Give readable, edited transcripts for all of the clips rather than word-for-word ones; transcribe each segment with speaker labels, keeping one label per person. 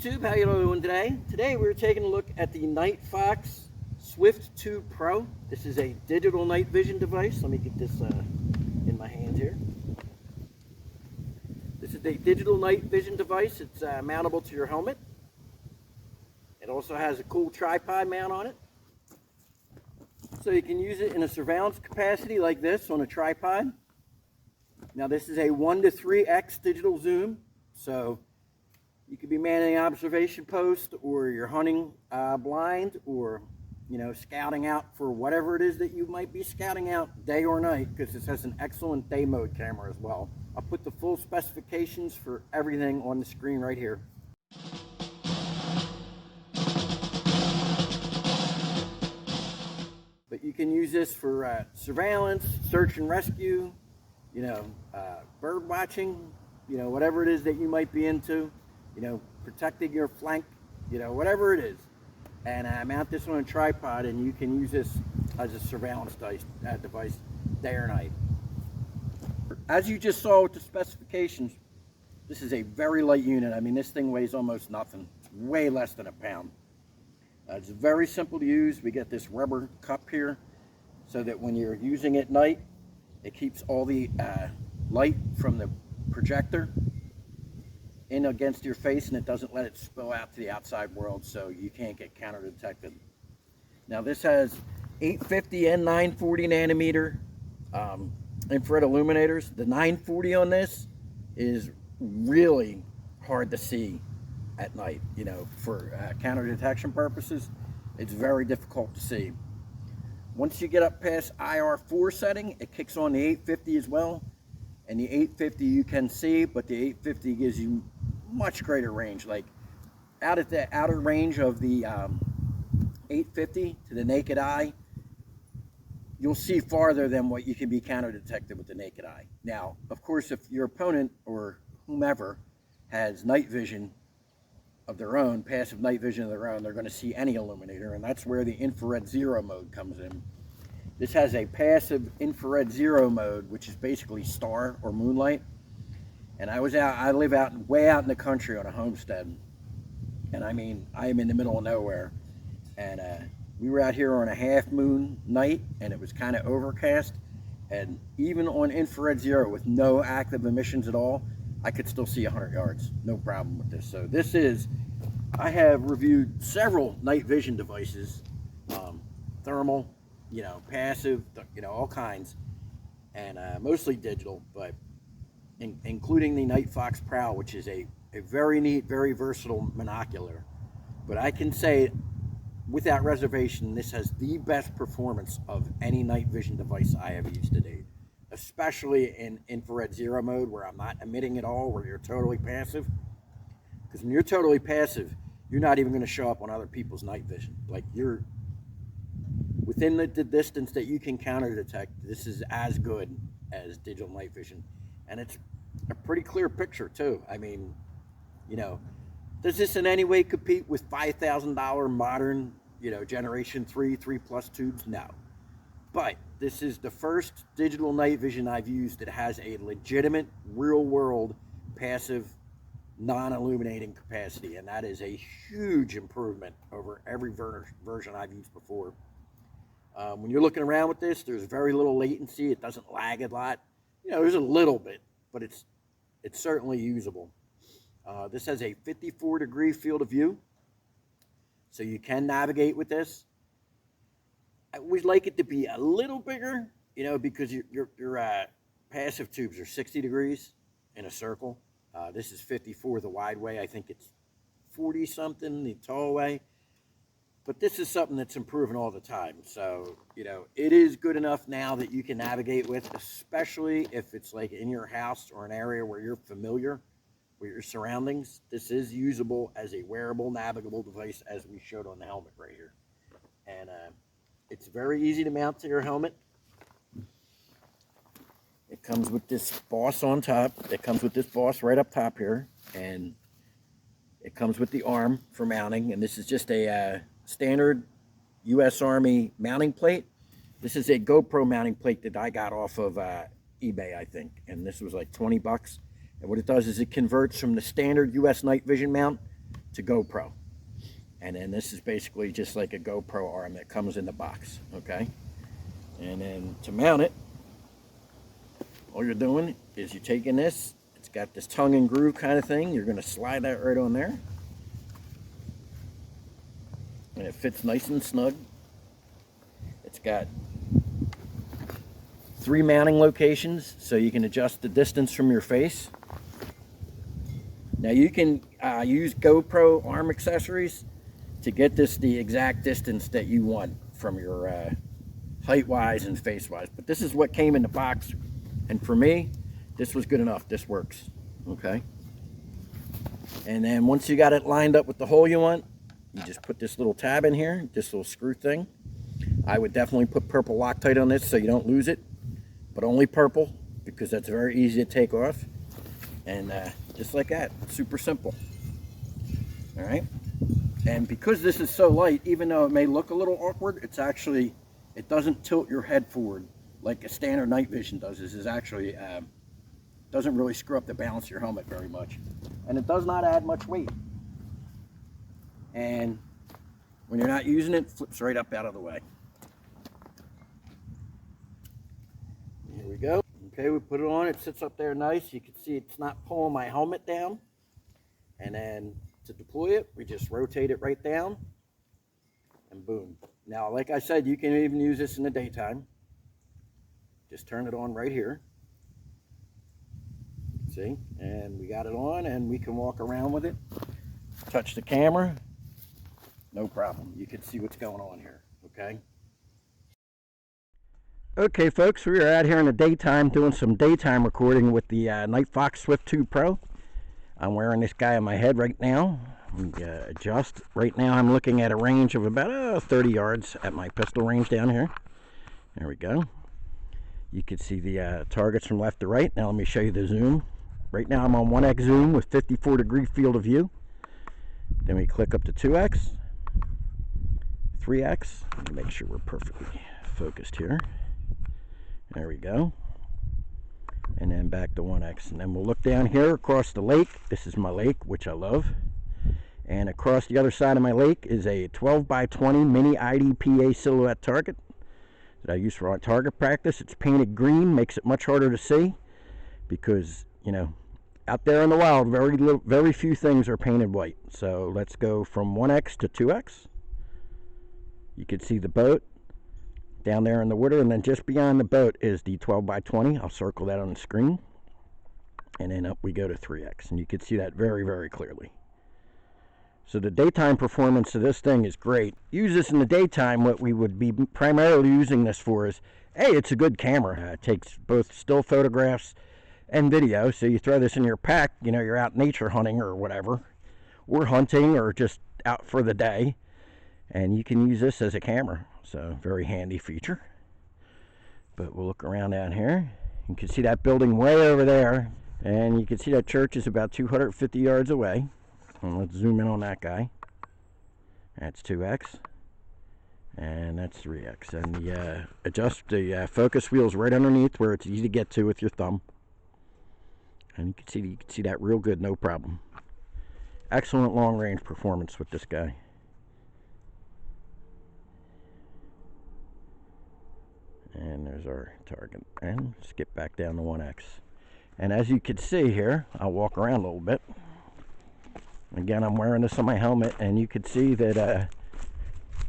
Speaker 1: YouTube, how you doing today? Today we're taking a look at the Nightfox SWIFT II Pro. This is a digital night vision device. Let me get this in my hands here. This is a digital night vision device. It's mountable to your helmet. It also has a cool tripod mount on it. So you can use it in a surveillance capacity like this on a tripod. Now this is a 1 to 3x digital zoom. So you could be manning an observation post, or you're hunting blind, or scouting out for whatever it is that you might be scouting out day or night, because this has an excellent day mode camera as well. I'll put the full specifications for everything on the screen right here. But you can use this for surveillance, search and rescue, bird watching, whatever it is that you might be into. Protecting your flank, whatever it is. And I mount this on a tripod, and you can use this as a surveillance device day or night. As you just saw with the specifications, this is a very light unit. I mean, this thing weighs almost nothing. It's way less than a pound. It's very simple to use. We get this rubber cup here so that when you're using it at night, it keeps all the light from the projector in against your face, and it doesn't let it spill out to the outside world, so you can't get counter detected. Now this has 850 and 940 nanometer infrared illuminators. The 940 on this is really hard to see at night, for counter detection purposes. It's very difficult to see. Once you get up past IR4 setting, it kicks on the 850 as well. And the 850 you can see, but the 850 gives you much greater range. Like out at the outer range of the 850 to the naked eye, you'll see farther than what you can be counter detected with the naked eye. Now, of course, if your opponent or whomever has night vision of their own, passive night vision of their own, they're going to see any illuminator, and that's where the infrared zero mode comes in. This has a passive infrared zero mode, which is basically star or moonlight. And I live way out in the country on a homestead. And I mean, I am in the middle of nowhere. And we were out here on a half moon night, and it was kind of overcast. And even on infrared zero with no active emissions at all, I could still see 100 yards. No problem with this. So this is, I have reviewed several night vision devices, thermal, passive, all kinds, and mostly digital, but including the Nightfox Pro, which is a very neat, very versatile monocular. But I can say without reservation, this has the best performance of any night vision device I have used to date, especially in infrared zero mode, where I'm not emitting at all, where you're totally passive. Because when you're totally passive, you're not even going to show up on other people's night vision. Like, you're within the distance that you can counter detect. This is as good as digital night vision, and it's a pretty clear picture too. I mean, does this in any way compete with $5,000 modern, generation 3+ tubes? No. But this is the first digital night vision I've used that has a legitimate, real-world, passive, non-illuminating capacity, and that is a huge improvement over every version I've used before. When you're looking around with this, there's very little latency. It doesn't lag a lot. There's a little bit, but it's certainly usable. This has a 54-degree field of view, so you can navigate with this. I would like it to be a little bigger, because your passive tubes are 60 degrees in a circle. This is 54 the wide way. I think it's 40-something the tall way. But this is something that's improving all the time. So, it is good enough now that you can navigate with, especially if it's like in your house or an area where you're familiar with your surroundings. This is usable as a wearable, navigable device, as we showed on the helmet right here. And it's very easy to mount to your helmet. It comes with this boss on top. It comes with this boss right up top here. And it comes with the arm for mounting. And this is just a standard U.S. Army mounting plate. This is a GoPro mounting plate that I got off of eBay, I think, and this was like 20 bucks. And what it does is it converts from the standard U.S. night vision mount to GoPro. And then this is basically just like a GoPro arm that comes in the box, okay? And then to mount it, all you're doing is you're taking this, it's got this tongue and groove kind of thing, you're gonna slide that right on there. And it fits nice and snug. It's got 3 mounting locations, so you can adjust the distance from your face. Now you can use GoPro arm accessories to get this the exact distance that you want from your height-wise and face-wise. But this is what came in the box, and for me, this was good enough. This works, okay? And then once you got it lined up with the hole you want, you just put this little tab in here, this little screw thing. I would definitely put purple Loctite on this so you don't lose it, but only purple, because that's very easy to take off. And just like that, super simple. All right. And because this is so light, even though it may look a little awkward, it's actually, it doesn't tilt your head forward like a standard night vision does. This is actually, doesn't really screw up the balance of your helmet very much. And it does not add much weight. And when you're not using it, it flips right up out of the way. Here we go. Okay, we put it on, it sits up there nice. You can see it's not pulling my helmet down. And then to deploy it, we just rotate it right down and boom. Now, like I said, you can even use this in the daytime. Just turn it on right here. See, and we got it on and we can walk around with it. Touch the camera, no problem. You can see what's going on here, okay? Okay, folks, we are out here in the daytime doing some daytime recording with the Nightfox SWIFT II Pro. I'm wearing this guy on my head right now. Adjust. Right now I'm looking at a range of about 30 yards at my pistol range down here. There we go. You can see the targets from left to right. Now let me show you the zoom. Right now I'm on 1x zoom with 54-degree field of view. Then we click up to 2x, 3x. Let me make sure we're perfectly focused here. There we go. And then back to 1x. And then we'll look down here across the lake. This is my lake, which I love. And across the other side of my lake is a 12x20 mini IDPA silhouette target that I use for our target practice. It's painted green, makes it much harder to see because, you know, out there in the wild, very few things are painted white. So let's go from 1x to 2x. You can see the boat down there in the water, and then just beyond the boat is the 12x20. I'll circle that on the screen. And then up we go to 3x, and you can see that very, very clearly. So the daytime performance of this thing is great. Use this in the daytime. What we would be primarily using this for is, hey, it's a good camera. It takes both still photographs and video. So you throw this in your pack, you know, you're out nature hunting or whatever, or hunting or just out for the day, and you can use this as a camera. So very handy feature. But we'll look around down here. You can see that building way over there, and you can see that church is about 250 yards away. And let's zoom in on that guy. That's 2x, and that's 3x. And the adjust the focus wheels right underneath where it's easy to get to with your thumb. And you can see that real good, no problem. Excellent long range performance with this guy. And there's our target. And skip back down to 1x. And as you can see here, I'll walk around a little bit. Again, I'm wearing this on my helmet, and you can see that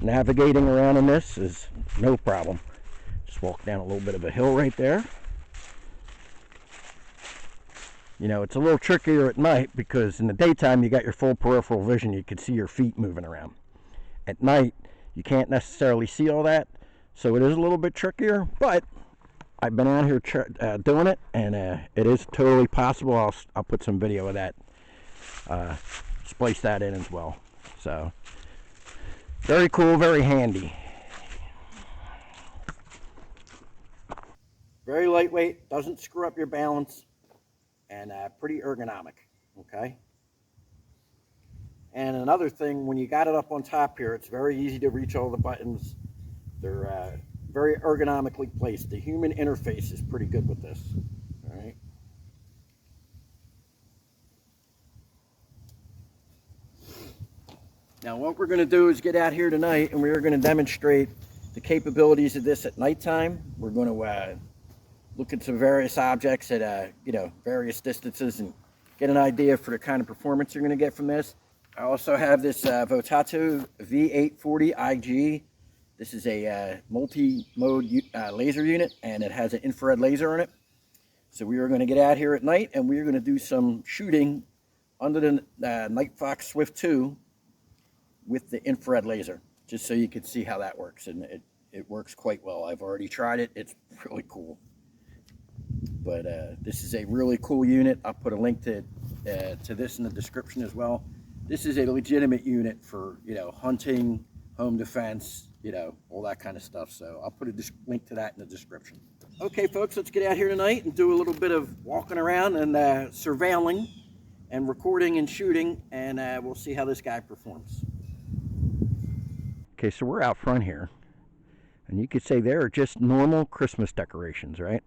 Speaker 1: navigating around in this is no problem. Just walk down a little bit of a hill right there. You know, it's a little trickier at night because in the daytime you got your full peripheral vision. You can see your feet moving around. At night, you can't necessarily see all that, so it is a little bit trickier, but I've been out here doing it, and it is totally possible. I'll put some video of that. Splice that in as well. So very cool, very handy. Very lightweight, doesn't screw up your balance, and pretty ergonomic, okay? And another thing, when you got it up on top here, it's very easy to reach all the buttons. They're very ergonomically placed. The human interface is pretty good with this, all right? Now what we're going to do is get out here tonight and we're going to demonstrate the capabilities of this at nighttime. We're going to look at some various objects at various distances and get an idea for the kind of performance you're going to get from this. I also have this Votato V840 IG. This is a multi-mode laser unit, and it has an infrared laser on it. So we are going to get out here at night and we are going to do some shooting under the Nightfox SWIFT II with the infrared laser, just so you can see how that works. And it works quite well. I've already tried it. It's really cool. But this is a really cool unit. I'll put a link to this in the description as well. This is a legitimate unit for, hunting, home defense, all that kind of stuff. So I'll put a link to that in the description. Okay, folks, let's get out here tonight and do a little bit of walking around and surveilling and recording and shooting, and we'll see how this guy performs. Okay, so we're out front here, and you could say they're just normal Christmas decorations, right?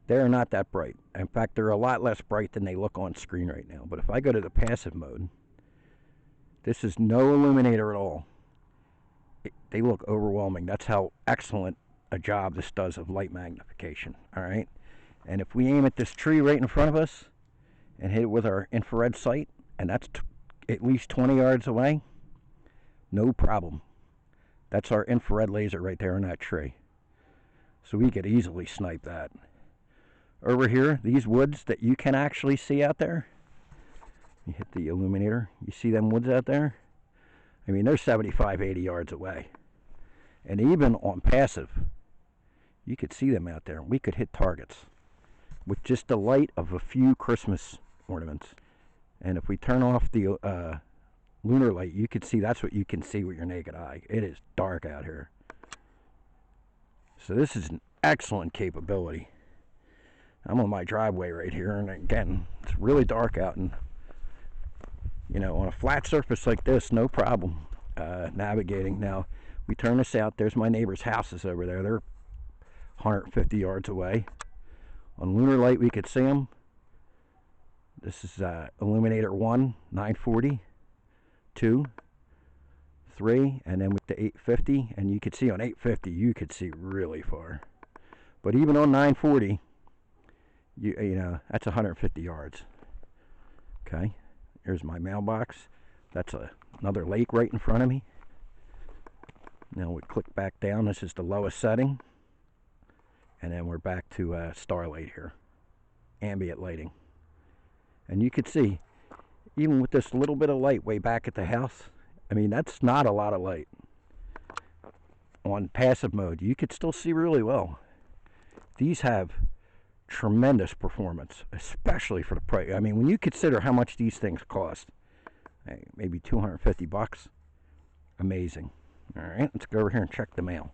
Speaker 1: They're not that bright. In fact, they're a lot less bright than they look on screen right now. But if I go to the passive mode, this is no illuminator at all. They look overwhelming. That's how excellent a job this does of light magnification, all right? And if we aim at this tree right in front of us and hit it with our infrared sight, and that's at least 20 yards away, no problem. That's our infrared laser right there in that tree. So we could easily snipe that. Over here, these woods that you can actually see out there, you hit the illuminator, you see them woods out there? I mean, they're 75, 80 yards away. And even on passive, you could see them out there. We could hit targets with just the light of a few Christmas ornaments. And if we turn off the lunar light, you could see, that's what you can see with your naked eye. It is dark out here. So this is an excellent capability. I'm on my driveway right here, and again, it's really dark out, and on a flat surface like this, no problem navigating. Now, we turn this out, there's my neighbor's houses over there. They're 150 yards away. On lunar light, we could see them. This is illuminator 1, 940, 2, 3, and then with the 850, and you could see on 850, you could see really far. But even on 940, that's 150 yards. Okay, here's my mailbox. That's another lake right in front of me. Now we click back down. This is the lowest setting, and then we're back to starlight here, ambient lighting. And you could see, even with this little bit of light way back at the house, I mean, that's not a lot of light. On passive mode, you could still see really well. These have tremendous performance, especially for the price. I mean, when you consider how much these things cost, maybe 250 bucks, amazing. All right, let's go over here and check the mail.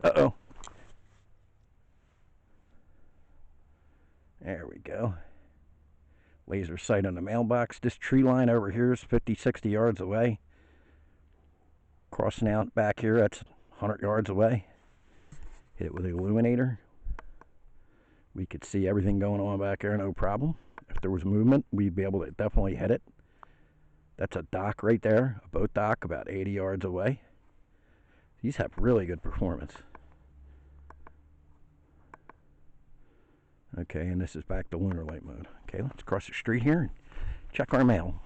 Speaker 1: Uh-oh. There we go. Laser sight on the mailbox. This tree line over here is 50, 60 yards away. Crossing out back here, that's 100 yards away. Hit it with the illuminator. We could see everything going on back there, no problem. If there was movement, we'd be able to definitely hit it. That's a dock right there, a boat dock about 80 yards away. These have really good performance. Okay, and this is back to lunar light mode. Okay, let's cross the street here and check our mail.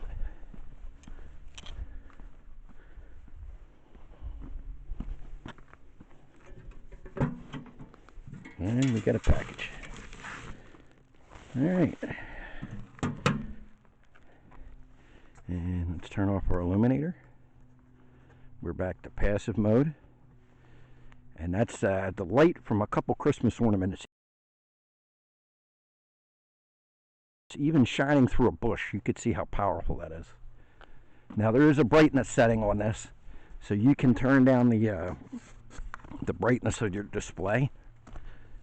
Speaker 1: And we got a package. All right. And let's turn off our illuminator. We're back to passive mode. And that's the light from a couple Christmas ornaments. It's even shining through a bush. You could see how powerful that is. Now there is a brightness setting on this, so you can turn down the brightness of your display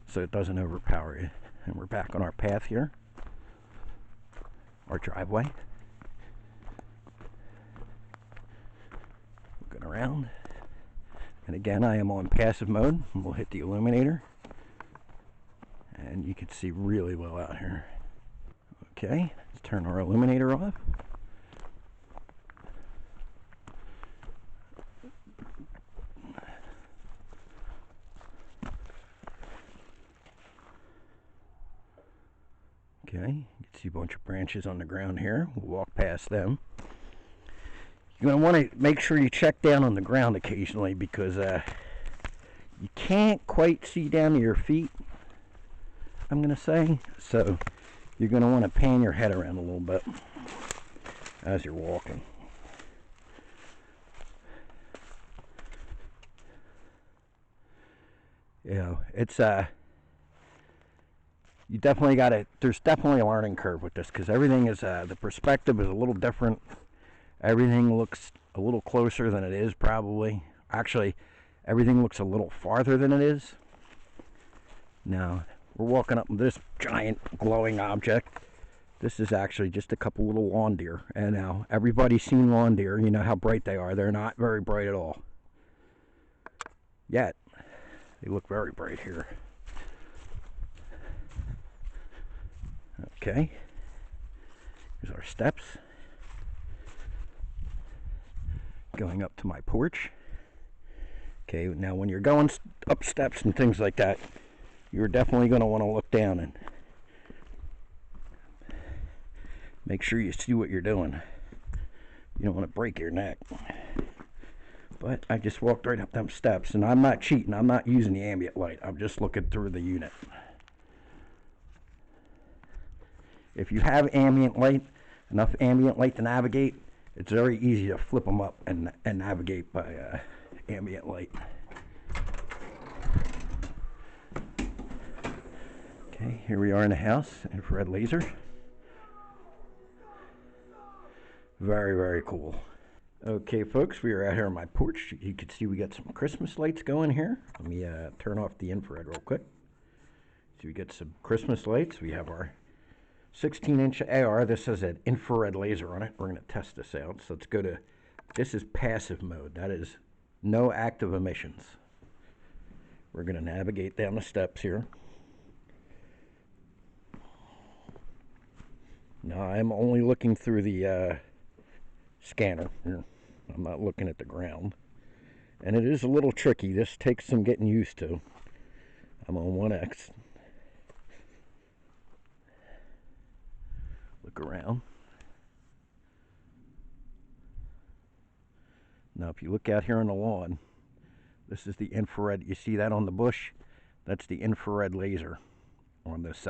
Speaker 1: so it doesn't overpower you. And we're back on our path here, our driveway. Looking around, and again I am on passive mode. We'll hit the illuminator, and you can see really well out here. Okay, let's turn our illuminator off. Okay, you can see a bunch of branches on the ground here. We'll walk past them. You're going to want to make sure you check down on the ground occasionally because you can't quite see down to your feet, I'm going to say. So you're going to want to pan your head around a little bit as you're walking. You know, it's you definitely got to, there's definitely a learning curve with this because everything is, the perspective is a little different. Everything looks a little closer than it is probably. Actually, everything looks a little farther than it is. Now, we're walking up with this giant glowing object. This is actually just a couple little lawn deer. And now, everybody's seen lawn deer. You know how bright they are. They're not very bright at all. Yet, they look very bright here. Okay, here's our steps. Going up to my porch. Okay, now when you're going up steps and things like that, you're definitely going to want to look down and make sure you see what you're doing. You don't want to break your neck. But I just walked right up them steps, and I'm not cheating. I'm not using the ambient light. I'm just looking through the unit. If you have ambient light, enough ambient light to navigate, it's very easy to flip them up and navigate by ambient light. Okay, here we are in the house, infrared laser. Very, very cool. Okay, folks, we are out here on my porch. You can see we got some Christmas lights going here. Let me turn off the infrared real quick. So we get some Christmas lights. We have our 16-inch AR. This has an infrared laser on it. We're going to test this out. So let's go to, this is passive mode. That is no active emissions. We're going to navigate down the steps here. Now I'm only looking through the scanner here. I'm not looking at the ground. And it is a little tricky. This takes some getting used to. I'm on 1X. Look around. Now if you look out here on the lawn, this is the infrared. You see that on the bush? That's the infrared laser on this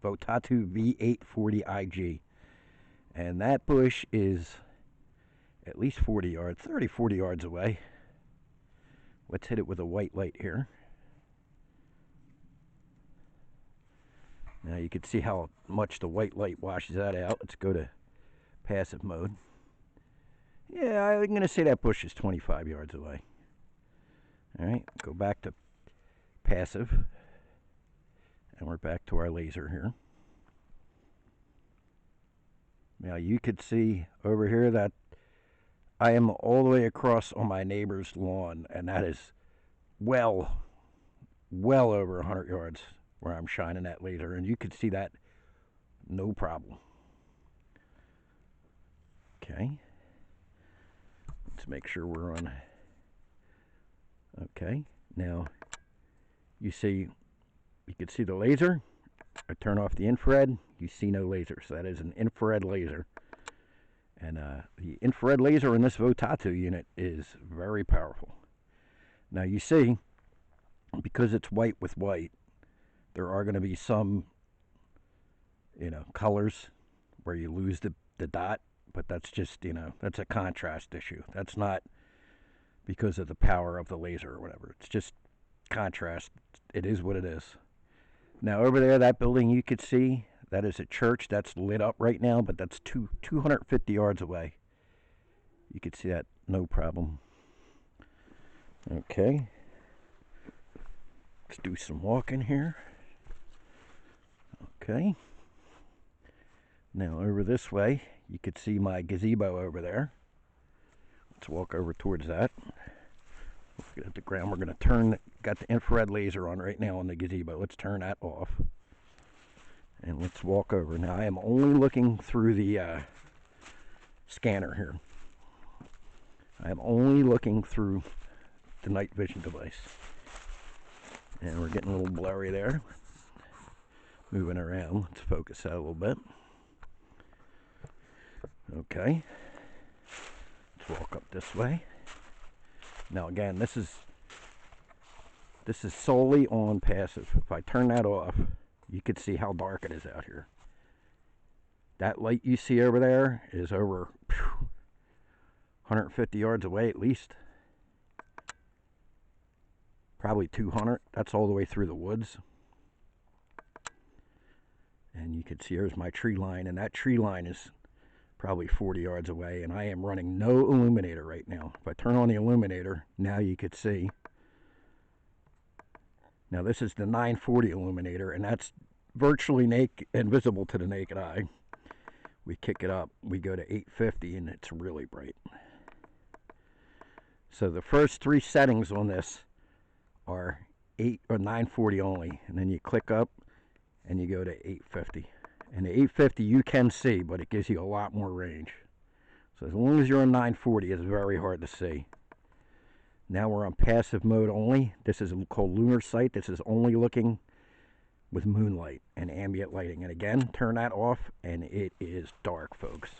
Speaker 1: Votatu V840IG. And that bush is at least 40 yards, 30, 40 yards away. Let's hit it with a white light here. Now you can see how much the white light washes that out. Let's go to passive mode. Yeah, I'm going to say that bush is 25 yards away. Alright, go back to passive. And we're back to our laser here. Now you could see over here that I am all the way across on my neighbor's lawn, and that is well over 100 yards where I'm shining that laser, and you could see that no problem. Okay, let's make sure we're on. Okay, now you can see the laser. I turn off the infrared, you see no laser, so that is an infrared laser. And the infrared laser in this Votatu unit is very powerful. Now you see, because it's white with white, there are going to be some, colors where you lose the dot, but that's just, that's a contrast issue. That's not because of the power of the laser or whatever. It's just contrast. It is what it is. Now over there, that building you could see, that is a church that's lit up right now, but that's 250 yards away. You could see that no problem. Okay. Let's do some walking here. Okay. Now over this way, you could see my gazebo over there. Let's walk over towards that. Let's get at the ground. We're going to turn, got the infrared laser on right now on the gazebo. Let's turn that off. And let's walk over. Now I am only looking through the scanner here. I am only looking through the night vision device. And we're getting a little blurry there. Moving around. Let's focus that a little bit. Okay. Let's walk up this way. Now again, this is solely on passive. If I turn that off, you can see how dark it is out here. That light you see over there is over 150 yards away at least. Probably 200. That's all the way through the woods. And you can see here's my tree line, and that tree line is probably 40 yards away, and I am running no illuminator right now. If I turn on the illuminator, now you could see. Now this is the 940 illuminator, and that's virtually invisible to the naked eye. We kick it up, we go to 850, and it's really bright. So the first three settings on this are 940 only, and then you click up and you go to 850. And the 850 you can see, but it gives you a lot more range. So as long as you're on 940, it's very hard to see. Now we're on passive mode only. This is called lunar sight. This is only looking with moonlight and ambient lighting. And again, turn that off, and it is dark, folks.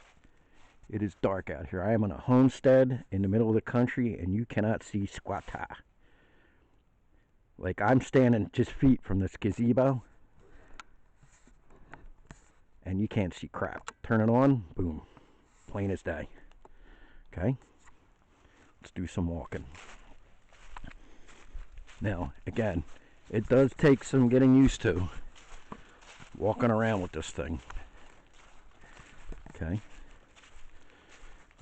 Speaker 1: It is dark out here. I am on a homestead in the middle of the country, and you cannot see squatta. Like, I'm standing just feet from this gazebo, and you can't see crap. Turn it on, boom, plain as day. Okay, let's do some walking. Now, again, it does take some getting used to walking around with this thing. Okay,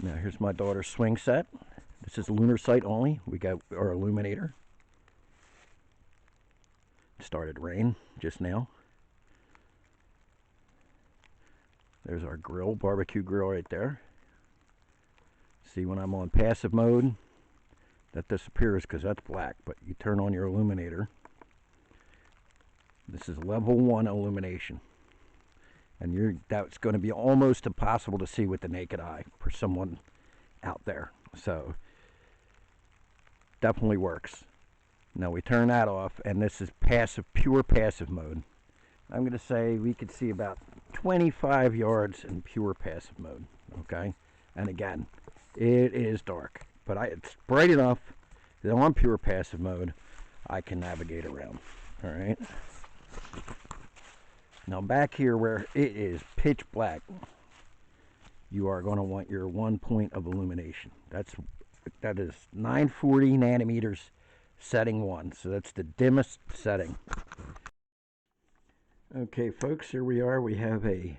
Speaker 1: now here's my daughter's swing set. This is lunar sight only. We got our illuminator. It started rain just now. There's our grill, barbecue grill right there. See, when I'm on passive mode, that disappears because that's black, but you turn on your illuminator. This is level 1 illumination. And that's going to be almost impossible to see with the naked eye for someone out there. So, definitely works. Now we turn that off, and this is passive, pure passive mode. I'm going to say we could see about 25 yards in pure passive mode, okay? And again, it is dark, but it's bright enough that on pure passive mode, I can navigate around, all right? Now back here where it is pitch black, you are going to want your 1 point of illumination. That is 940 nanometers setting 1, so that's the dimmest setting. Okay, folks, here we are. We have a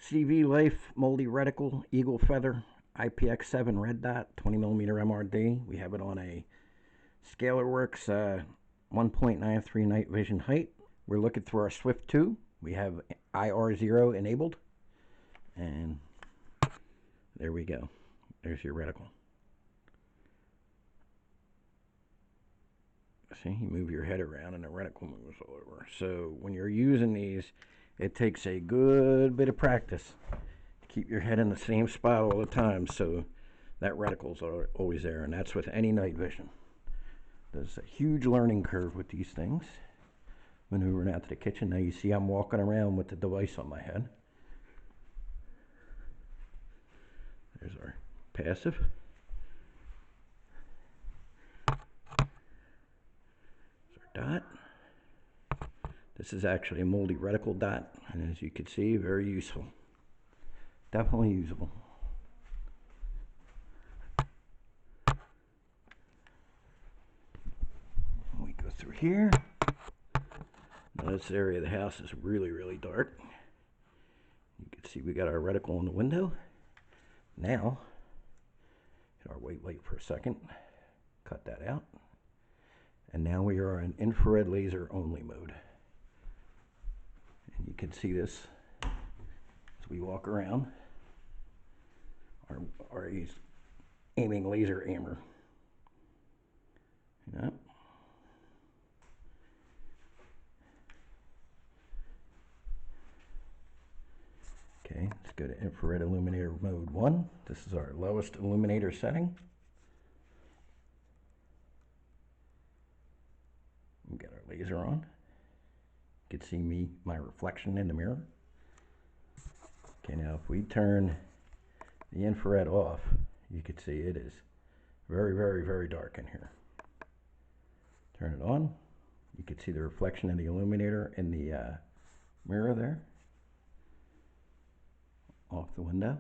Speaker 1: CV Life multi reticle Eagle Feather IPX7 red dot 20mm MRD. We have it on a ScalarWorks 1.93 night vision height. We're looking through our Swift 2. We have IR0 enabled, and there we go. There's your reticle. See, you move your head around and the reticle moves all over. So when you're using these, it takes a good bit of practice to keep your head in the same spot all the time, so that reticle's always there, and that's with any night vision. There's a huge learning curve with these things. Maneuvering out to the kitchen. Now you see I'm walking around with the device on my head. There's our passive. Dot. This is actually a multi reticle dot, and as you can see, very useful. Definitely usable. We go through here. Now this area of the house is really, really dark. You can see we got our reticle on the window. Now, hit our white light for a second. Cut that out. And now we are in infrared laser only mode. And you can see this as we walk around. Our aiming laser aimer. Yep. illuminator mode 1. This is our lowest illuminator setting. We got our laser on. You can see my reflection in the mirror. Okay, now if we turn the infrared off, you can see it is very, very, very dark in here. Turn it on. You can see the reflection in the illuminator in the mirror there. Off the window.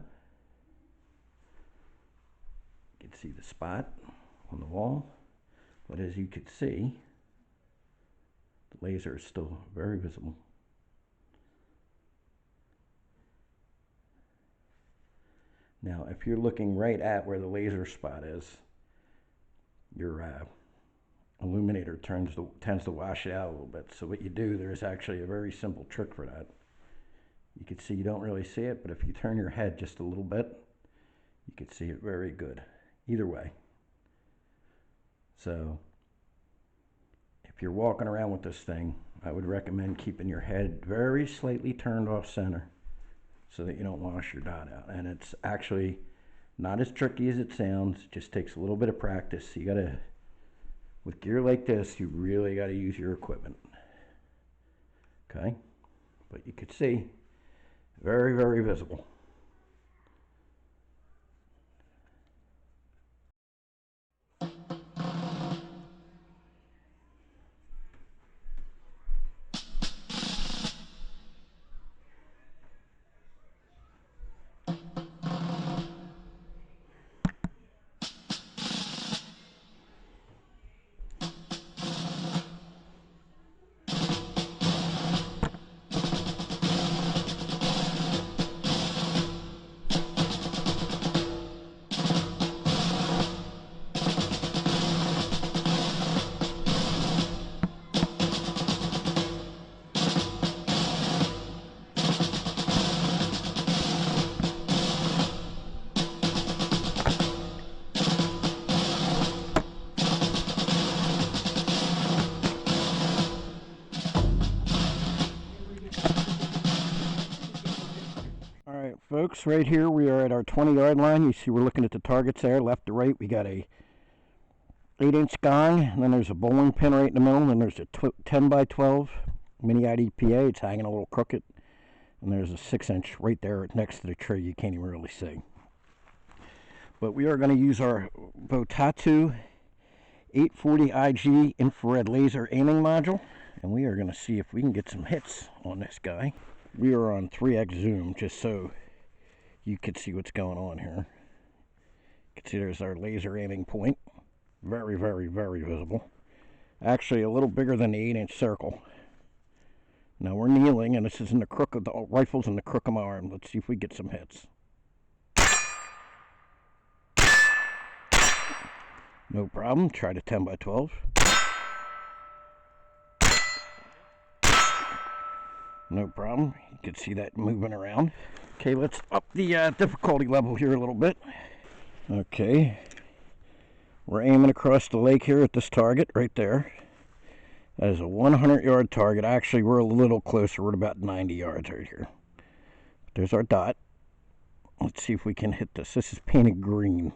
Speaker 1: You can see the spot on the wall, but as you can see, the laser is still very visible. Now, if you're looking right at where the laser spot is, your illuminator tends to wash it out a little bit. So what you do, there's actually a very simple trick for that. You can see you don't really see it, but if you turn your head just a little bit, you can see it very good. Either way. So if you're walking around with this thing, I would recommend keeping your head very slightly turned off center so that you don't wash your dot out. And it's actually not as tricky as it sounds. It just takes a little bit of practice. You gotta, with gear like this, you really gotta use your equipment. Okay, but you could see, very, very visible. Alright folks, right here we are at our 20-yard line. You see we're looking at the targets there, left to right. We got a 8-inch gong, and then there's a bowling pin right in the middle, and then there's a 10 by 12 mini IDPA. It's hanging a little crooked, and there's a 6-inch right there next to the tree. You can't even really see. But we are going to use our Botatu 840 IG infrared laser aiming module, and we are going to see if we can get some hits on this guy. We are on 3x zoom just so you can see what's going on here. You can see there's our laser aiming point. Very, very, very visible. Actually a little bigger than the 8-inch circle. Now we're kneeling, and this is in the crook of the rifle's in the crook of my arm. Let's see if we get some hits. No problem. Try the 10 by 12. No problem. You can see that moving around. Okay, let's up the difficulty level here a little bit. Okay. We're aiming across the lake here at this target right there. That is a 100-yard target. Actually, we're a little closer. We're at about 90 yards right here. There's our dot. Let's see if we can hit this. This is painted green.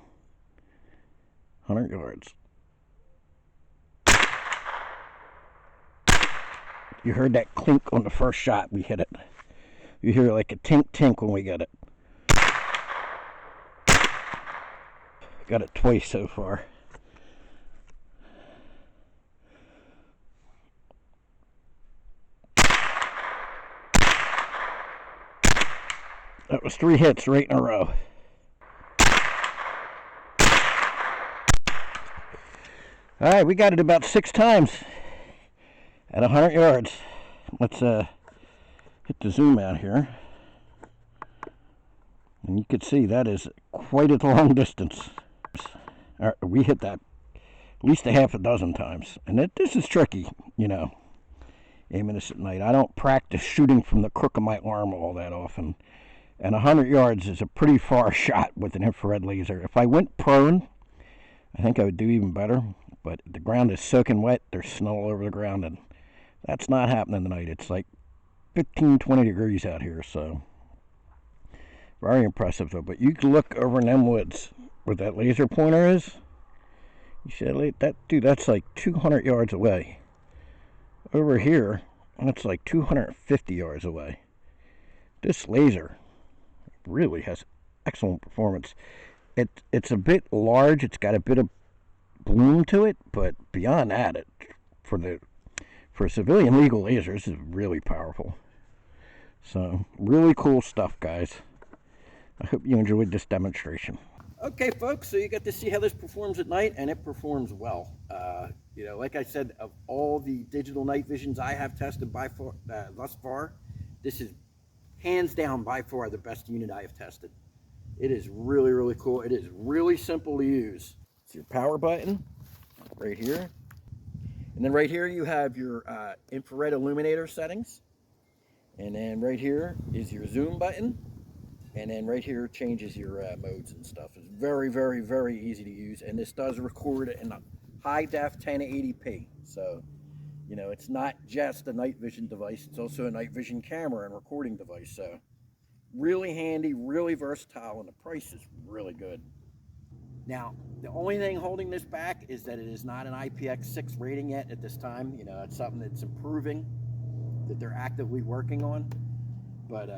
Speaker 1: 100 yards. You heard that clink on the first shot. We hit it. You hear like a tink tink when we get it. Got it twice so far. That was 3 hits right in a row. Alright, we got it about 6 times at 100 yards. Let's hit the zoom out here. And you can see that is quite a long distance. We hit that at least a half a dozen times. And this is tricky, you know, aiming this at night. I don't practice shooting from the crook of my arm all that often. And 100 yards is a pretty far shot with an infrared laser. If I went prone, I think I would do even better. But the ground is soaking wet. There's snow all over the ground, and that's not happening tonight. It's like 15, 20 degrees out here, so Very impressive though. But you can look over in them woods where that laser pointer is. You said that, dude, that's like 200 yards away. Over here, that's like 250 yards away. This laser really has excellent performance. It's a bit large. It's got a bit of bloom to it, but beyond that, for civilian legal lasers, this is really powerful. So really cool stuff, guys. I hope you enjoyed this demonstration. Okay, folks, so you get to see how this performs at night, and it performs well. You know, like I said, of all the digital night visions I have tested thus far, this is hands down by far the best unit I have tested. It is really, really cool. It is really simple to use. It's your power button right here. And then right here you have your infrared illuminator settings. And then right here is your zoom button. And then right here changes your modes and stuff. It's very, very, very easy to use. And this does record in a high def 1080p. So, you know, it's not just a night vision device. It's also a night vision camera and recording device. So really handy, really versatile, and the price is really good. Now, the only thing holding this back is that it is not an IPX6 rating yet at this time. You know, it's something that's improving, that they're actively working on. But,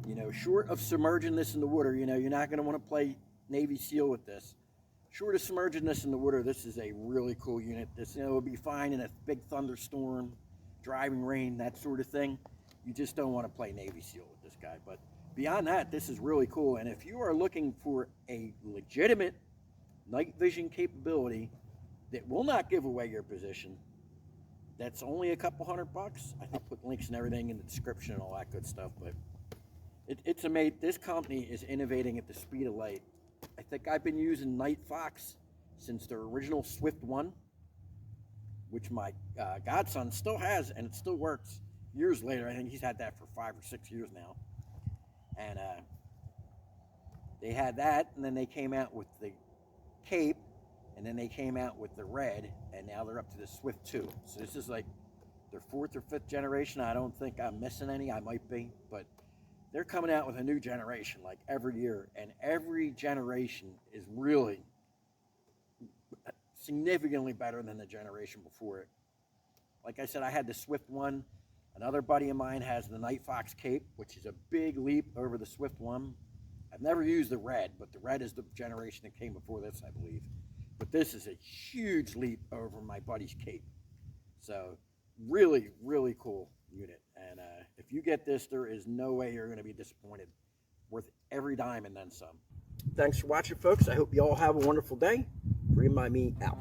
Speaker 1: you know, short of submerging this in the water, you know, you're not going to want to play Navy SEAL with this. Short of submerging this in the water, this is a really cool unit. This, you know, will be fine in a big thunderstorm, driving rain, that sort of thing. You just don't want to play Navy SEAL with this guy. But beyond that, this is really cool. And if you are looking for a legitimate night vision capability that will not give away your position, that's only a couple $100. I think put links and everything in the description and all that good stuff. But it's amazing. This company is innovating at the speed of light. I think I've been using Nightfox since their original SWIFT I, which my godson still has, and it still works. Years later, I think he's had that for 5 or 6 years now. And they had that, and then they came out with the Cape, and then they came out with the Red, and now they're up to the SWIFT II. So this is like their 4th or 5th generation. I don't think I'm missing any. I might be, but they're coming out with a new generation like every year, and every generation is really significantly better than the generation before it. Like I said, I had the SWIFT I. Another buddy of mine has the Nightfox Cape, which is a big leap over the SWIFT I. I've never used the Red, but the Red is the generation that came before this, I believe. But this is a huge leap over my buddy's Cape. So really, really cool unit. And if you get this, there is no way you're going to be disappointed. Worth every dime and then some. Thanks for watching, folks. I hope you all have a wonderful day. Free My Me out.